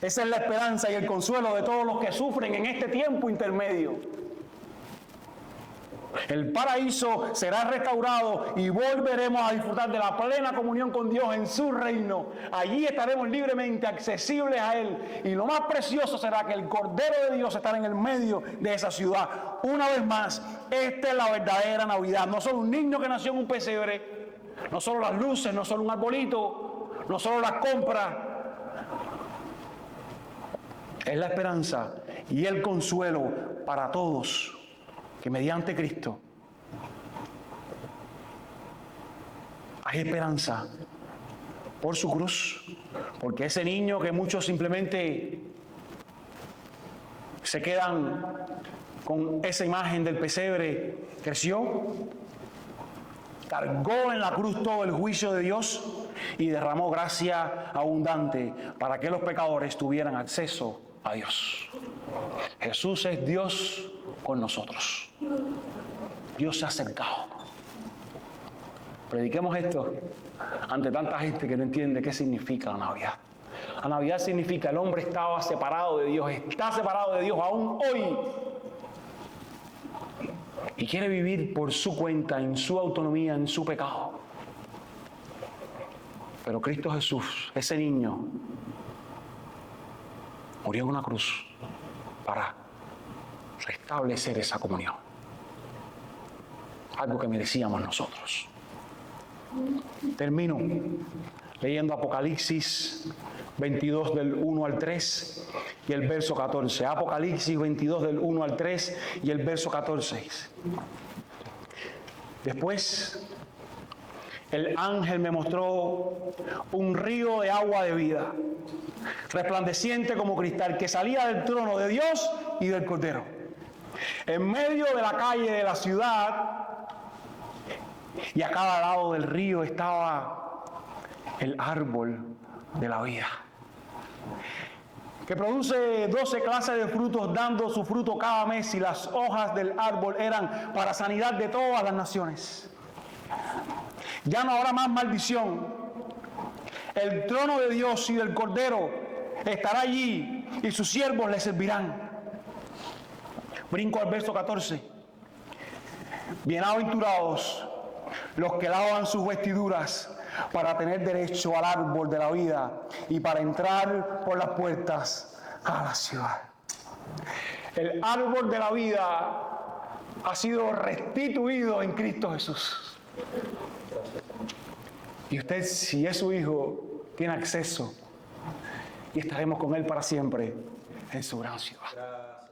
Esa es la esperanza y el consuelo de todos los que sufren en este tiempo intermedio. El paraíso será restaurado y volveremos a disfrutar de la plena comunión con Dios en su reino. Allí estaremos libremente accesibles a Él. Y lo más precioso será que el Cordero de Dios estará en el medio de esa ciudad. Una vez más, esta es la verdadera Navidad. No solo un niño que nació en un pesebre, no solo las luces, no solo un arbolito, no solo las compras. Es la esperanza y el consuelo para todos, que mediante Cristo hay esperanza por su cruz, porque ese niño que muchos simplemente se quedan con esa imagen del pesebre, creció, cargó en la cruz todo el juicio de Dios y derramó gracia abundante para que los pecadores tuvieran acceso a Dios. Jesús es Dios con nosotros. Dios se ha acercado. Prediquemos esto ante tanta gente que no entiende qué significa la Navidad. La Navidad significa el hombre estaba separado de Dios, está separado de Dios aún hoy. Y quiere vivir por su cuenta, en su autonomía, en su pecado. Pero Cristo Jesús, ese niño, murió en una cruz para restablecer esa comunión. Algo que merecíamos nosotros. Termino leyendo Apocalipsis 22 del 1 al 3 y el verso 14. Apocalipsis 22 del 1 al 3 y el verso 14. Después el ángel me mostró un río de agua de vida, resplandeciente como cristal, que salía del trono de Dios y del Cordero. En medio de la calle de la ciudad y a cada lado del río estaba el árbol de la vida. que produce 12 clases de frutos, dando su fruto cada mes, y las hojas del árbol eran para sanidad de todas las naciones. Ya no habrá más maldición. El trono de Dios y del Cordero estará allí y sus siervos le servirán. Brinco al verso 14. Bienaventurados los que lavan sus vestiduras para tener derecho al árbol de la vida y para entrar por las puertas a la ciudad. El árbol de la vida ha sido restituido en Cristo Jesús. Y usted, si es su hijo, tiene acceso y estaremos con él para siempre en su gran ciudad.